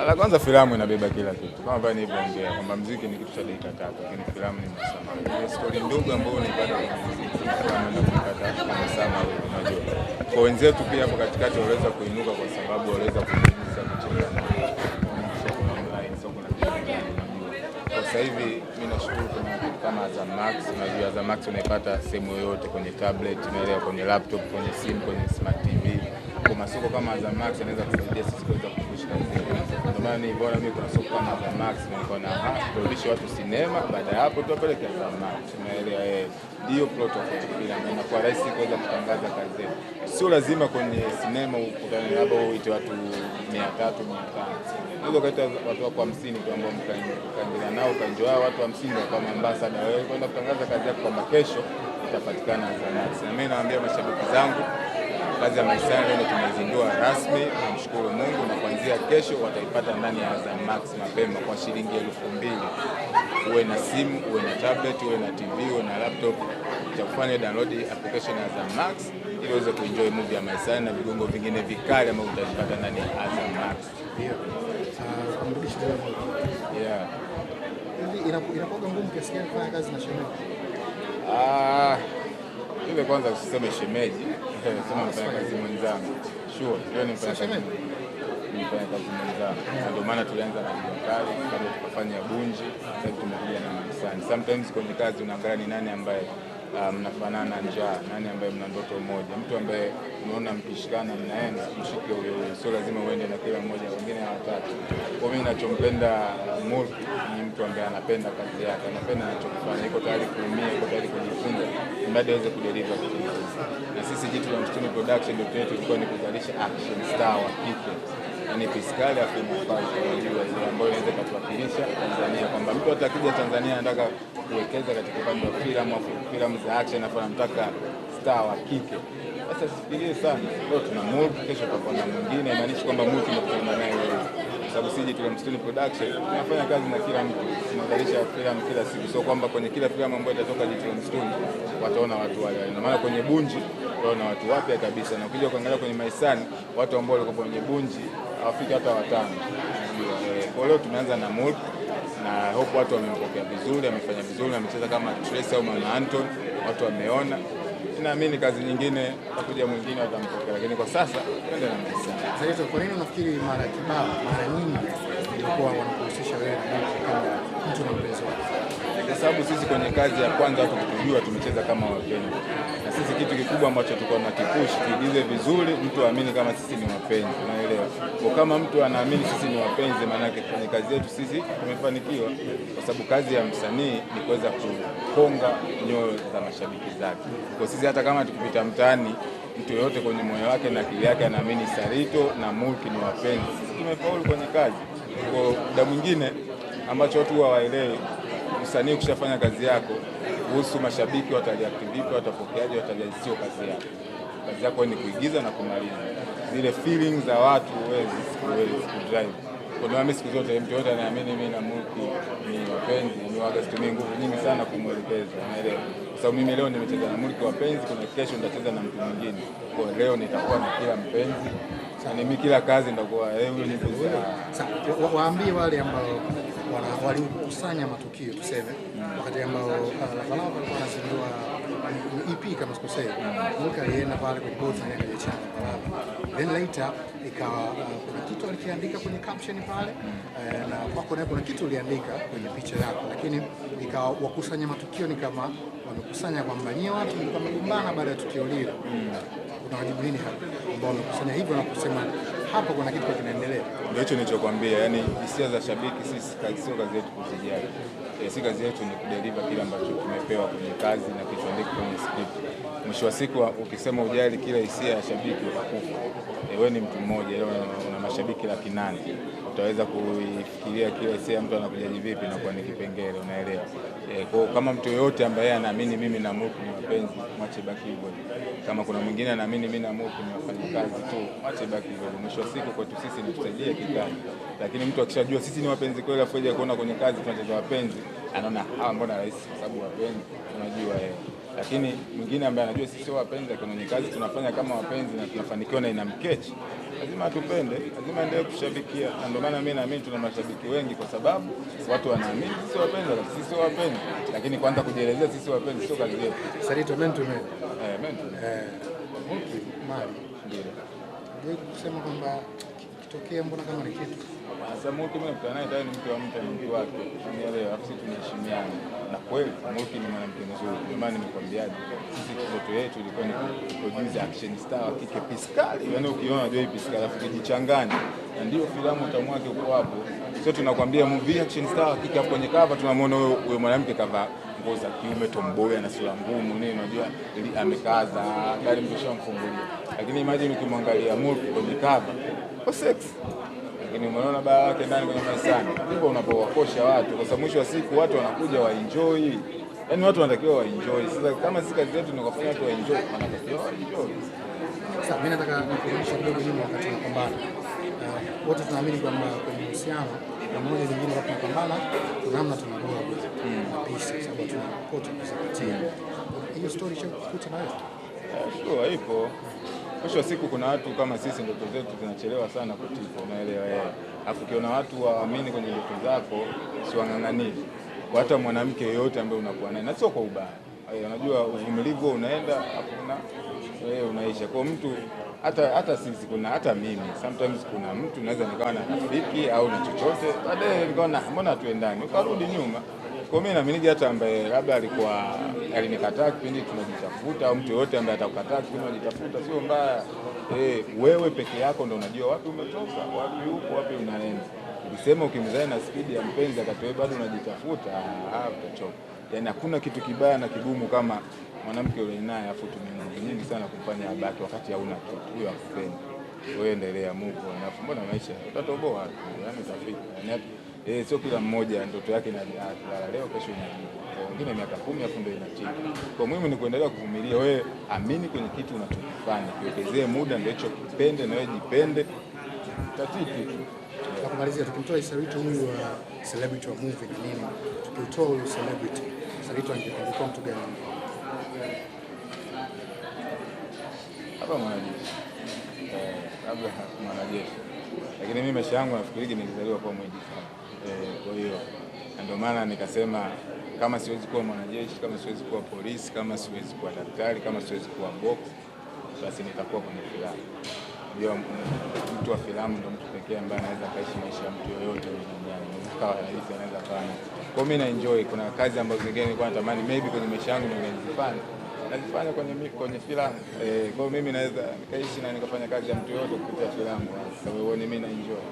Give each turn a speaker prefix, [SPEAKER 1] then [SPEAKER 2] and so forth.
[SPEAKER 1] La kwanza filamu inabeba kila kitu. Kama vile nilivyoongea kwamba muziki ni kitu cha dakika 3, lakini filamu ni masaa mawili. Ile story ndogo ambayo unapata kwenye muziki kama unapata masaa mawili, unajua. Kwa wenzetu pia hapo katikati waweza kuinuka kwa sababu waweza kujifunza kucheza na online soko la kijamii. Kwa sasa hivi mimi nashukuru kama Azam Max, unajua Azam Max unaipata sehemu yoyote, kwenye tablet, unaelewa, kwenye laptop, kwenye simu, kwenye smart TV. Kwa masoko kama Azam Max yanaweza kusaidia sisi kuweza kupush kazi zetu. Ndio maana niliona mimi kuna soko kama Azam Max nilikuwa na turudishe watu sinema, baada ya hapo tuwapeleke Azam Max. Unaelewa, ndio protocol bila na kwa rahisi kuweza kutangaza kazi zetu. Sio lazima kwenye sinema ukutane labda uite watu 300, 500. Unaweza kaita watu wako 50 tu ambao mkaendelea nao kanjo wao watu 50 kama ambassador wewe kwenda kutangaza kazi yako kwamba kesho itapatikana Azam Max. Na mimi naambia mashabiki zangu kazi ya Maisani leo tumezindua rasmi, namshukuru Mungu, na kuanzia kesho wataipata ndani ya Azam Max mapema kwa shilingi 2000. Uwe na simu, uwe na tablet, uwe na TV, uwe na laptop, cha kufanya download application ya Azam Max ili uweze kuenjoy movie ya Maisani na vigongo vingine vikali ambavyo utavipata ndani ya Azam Max.
[SPEAKER 2] Ndio. Kumrudisha tena.
[SPEAKER 1] Yeah.
[SPEAKER 2] Hivi inakuwa ngumu kiasi gani kufanya kazi na shemeji?
[SPEAKER 1] Ile kwanza usiseme shemeji, sema mfanya kazi mwenzangu. Sure, yeye ni mfanya kazi. Mfanya kazi mwenzangu. Ndio maana tulianza na Kali, baada tukafanya Bunji, sasa tumekuja na Maisani. Sometimes kwenye kazi unaangalia ni nani ambaye mnafanana njaa, nani ambaye mna ndoto moja. Mtu ambaye unaona mkishikana mnaenda, mshike huyo huyo. Sio lazima uende na kila mmoja, wengine hawataki. Kwa mimi ninachompenda Mulki ni mtu ambaye anapenda kazi yake, anapenda anachokifanya, yuko tayari kuumia, yuko tayari kujifunza, mradi aweze kudeliver kitu. Na sisi Jitu la Msituni Production ndio tulikuwa ni kuzalisha action star wa kike. Yaani Piskali afimafai kwa ile ambayo inaweza kutuwakilisha Tanzania, kwamba mtu atakija Tanzania anataka kuwekeza katika upande wa filamu za action, na anataka star wa kike. Sasa sifikirie sana. Leo tuna Mulki, kesho tutakuwa na mwingine, inamaanisha kwamba Mulki tunakutana naye wewe. Sababu sisi Jitu la Msituni Production tunafanya kazi na kila mtu, tunazalisha filamu kila siku. So kwamba kwenye kila filamu ambayo itatoka Jitu la Msituni wataona watu wale. Na maana kwenye Bunji wataona watu wapya kabisa, na ukija kuangalia kwenye Maisani watu ambao walikuwa kwenye Bunji hawafiki hata 5. Kwa leo tumeanza na Mulki na hope watu wamempokea vizuri, amefanya vizuri, amecheza kama Tracy au Mama Anton, watu wameona. Naamini kazi nyingine takuja mwingine watampokea, lakini kwa sasa twende na Maisani.
[SPEAKER 2] Sasa kwa nini unafikiri mara nyingi ilikuwa wanakuhusisha wewe kama mtu na mpenzi wako?
[SPEAKER 1] Kwa sababu sisi kwenye kazi ya kwanza watu kutujua tumecheza kama wapenzi. Na sisi kitu kikubwa ambacho tulikuwa tunakipush kiigize vizuri, mtu aamini kama sisi ni wapenzi, unaelewa? Kwa kama mtu anaamini sisi ni wapenzi, maana yake kwenye kazi yetu sisi tumefanikiwa, kwa sababu kazi ya msanii ni kuweza kukonga nyoyo za mashabiki zake. Kwa sisi hata kama tukipita mtaani mtu yoyote kwenye moyo wake na akili yake anaamini Sarito na Mulki ni wapenzi, sisi tumefaulu kwenye kazi. Kwa muda mwingine ambacho watu hawaelewi, msanii ukishafanya kazi yako kuhusu mashabiki watareact vipi, watapokeaje, sio kazi yako. Kazi yako ni kuigiza na kumaliza. Zile feelings za watu huwezi kudrive. Kwa nini mimi siku zote mtu yote anaamini mimi na Mulki ni wapenzi, ni wagatumia nguvu nyingi sana kumwelekeza, unaelewa? Kwa sababu mimi leo nimecheza na Mulki wapenzi, kuna kesho nitacheza na mtu mwingine. Kwa leo nitakuwa na kila mpenzi. Sasa mimi kila kazi nitakuwa huyo ni mpenzi.
[SPEAKER 2] Sasa waambie wale ambao walikusanya matukio tuseme, wakati ambao Lavalava alikuwa anazindua EP kama sikosei, Mulki alienda pale kwenye booth na akachana Lavalava. Then later ikawa kuna kitu alikiandika kwenye caption pale, na kwako naye kuna kitu uliandika kwenye picha yako, lakini ikawa wakusanya matukio ni kama wamekusanya kwamba nyie watu mlikuwa mmegombana baada ya tukio lile. Unawajibu nini hapa ambao wamekusanya hivyo na kusema hapa kuna kitu kinaendelea?
[SPEAKER 1] Ndio hicho nilichokuambia, yani hisia za shabiki sisi sio kazi yetu kuzijali. Si kazi yetu ni kudeliver kile ambacho tumepewa kwenye kazi na kilichoandikwa kwenye script. Mwisho wa siku ukisema ujali kila hisia ya shabiki utakufa. Wewe ni mtu mmoja, una mashabiki 800. Utaweza kuifikiria kila hisia mtu anakujaji vipi na kwa ni kipengele, unaelewa? Kwa kama mtu yoyote ambaye anaamini mimi na Mulki ni wapenzi, mwache baki hivyo. Kama kuna mwingine anaamini mimi na Mulki ni wafanyakazi tu, mwache baki hivyo. Mwisho wa siku kwetu sisi ni tusaidia kikazi. Lakini mtu akishajua sisi ni wapenzi kweli, afu aje kuona kwenye kazi tunacheza wapenzi, anaona mbona rahisi kwa sababu wapenzi, unajua Lakini mwingine ambaye anajua sisi sio wapenzi, lakini kwenye kazi tunafanya kama wapenzi na tunafanikiwa na inamkechi, lazima atupende. lazima endelee kushabikia, na ndio maana mimi naamini tuna mashabiki wengi, kwa sababu watu wanaamini sisi wapenzi, sisi wapenzi, lakini kwanza kujielezea sisi wapenzi sio kazi yetu.
[SPEAKER 2] Salito mentor mali ndio kusema kwamba kitokea, mbona kama ni kitu
[SPEAKER 1] sasa. Muki mimi nakutana naye tayari, ni mtu wa mtu, ni mtu wake, unielewa, afu sisi tunaheshimiana, na kweli Muki ni mwanamke mzuri. Ndio maana nimekwambiaje, sisi ndoto yetu ilikuwa ni produce action star wa kike Piskali. Yaani ukiona unajua hii Piskali afu kijichanganya, na ndio filamu utamu wake uko hapo. Sio tunakwambia movie action star wa kike, hapo kwenye cover tunamwona huyo mwanamke kavaa nguo za kiume, tomboy, ana sura ngumu nini, unajua amekaza gari, mtu shamfungulia. Lakini imagine ukimwangalia Muki kwenye cover kwa sex, lakini umeona baba yake ndani kwenye maisani. Ndipo unapowakosha watu, kwa sababu mwisho wa siku watu wanakuja wa enjoy. Yaani watu wanatakiwa wa enjoy. Sasa kama sisi kazi yetu ni kufanya watu wa enjoy, wanatakiwa wa enjoy.
[SPEAKER 2] Sasa mimi nataka nikurudishe kidogo nyuma wakati tunapambana. Wote tunaamini kwamba kwenye uhusiano na mmoja mwingine wakati tunapambana kuna namna tunaroa na peace, sababu tunakote kuzipatia. Hiyo story cha kukuta na wewe.
[SPEAKER 1] Sure, ipo. Mwisho wa siku kuna watu kama sisi ndoto zetu zinachelewa sana kutika, unaelewa yeye. Alafu ukiona watu waamini kwenye ndoto zako, si wang'ang'anie. Kwa hata mwanamke yeyote ambaye unakuwa naye, na sio kwa ubaya. Unajua uvumilivu unaenda hakuna wewe unaisha. Kwa mtu hata sisi hata mimi sometimes kuna mtu naweza nikawa na rafiki au na chochote, baadaye nikaona mbona tuendane, ukarudi nyuma. Kwa mimi naamini hata ambaye labda alikuwa alinikataa kipindi tunajitafuta, au mtu yote ambaye atakukataa kipindi unajitafuta sio mbaya. Wewe peke yako ndio unajua wapi umetoka, wapi upo, wapi unaenda. Ukisema ukimzaa na spidi ya mpenzi akatoe bado unajitafuta, utachoka. Yaani hakuna kitu kibaya na kigumu kama mwanamke yule naye afu tumia nyingi sana kumfanya abaki wakati hauna kitu. Huyo akupendi. Wewe endelea Mungu, alafu mbona maisha utatoboa, yaani utafika. Yaani sio kila mmoja ndoto yake inalala leo kesho inajibu. Wengine miaka 10 afu ndio inachika. Kwa muhimu ni kuendelea kuvumilia. Wewe amini kwenye kitu unachokifanya. Kiwekezee muda ndio hicho kipende, na wewe jipende. Tatiki tu.
[SPEAKER 2] Kwa kumalizia, tukimtoa Salito huyu wa celebrity wa movie na nini, tukitoa huyu celebrity, Salito angekuwa mtu gani?
[SPEAKER 1] Hapa mwanajeshi. Labda mwanajeshi. Lakini mimi maisha yangu nafikiri nilizaliwa kwa mwingi sana. Kwa hiyo ndio maana nikasema kama siwezi kuwa mwanajeshi, kama siwezi kuwa polisi, kama siwezi kuwa daktari, kama siwezi kuwa box, basi nitakuwa kwenye filamu. Ndio mtu wa filamu ndio mtu pekee ambaye anaweza kaishi maisha ya mtu yoyote duniani. Kama rais anaweza fanya. Kwa mimi na enjoy, kuna kazi ambazo zingine nilikuwa natamani maybe kwenye maisha yangu ningezifanya. Nazifanya kwenye filamu. Kwa hiyo mimi naweza nikaishi na nikafanya kazi ya mtu yoyote kupitia filamu. Kwa hiyo mimi na enjoy.